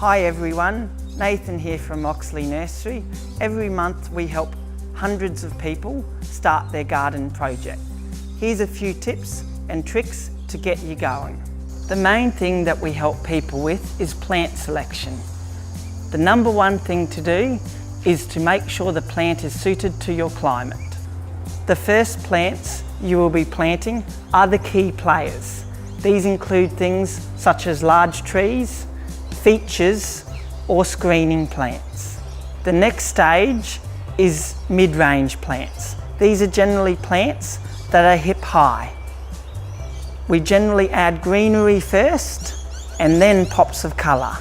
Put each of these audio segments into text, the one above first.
Hi everyone, Nathan here from Oxley Nursery. Every month we help hundreds of people start their garden project. Here's a few tips and tricks to get you going. The main thing that we help people with is plant selection. The number one thing to do is to make sure the plant is suited to your climate. The first plants you will be planting are the key players. These include things such as large trees, features or screening plants. The next stage is mid-range plants. These are generally plants that are hip high. We generally add greenery first and then pops of colour.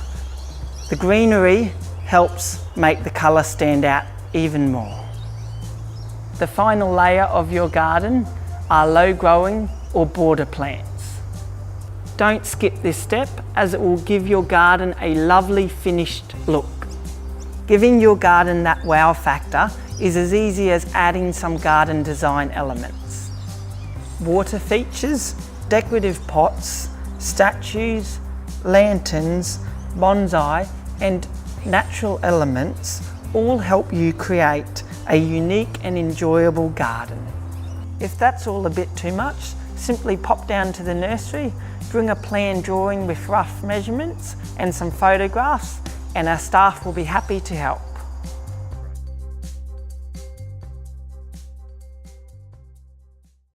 The greenery helps make the colour stand out even more. The final layer of your garden are low growing or border plants. Don't skip this step as it will give your garden a lovely finished look. Giving your garden that wow factor is as easy as adding some garden design elements. Water features, decorative pots, statues, lanterns, bonsai and natural elements all help you create a unique and enjoyable garden. If that's all a bit too much, simply pop down to the nursery, bring a plan drawing with rough measurements and some photographs, and our staff will be happy to help.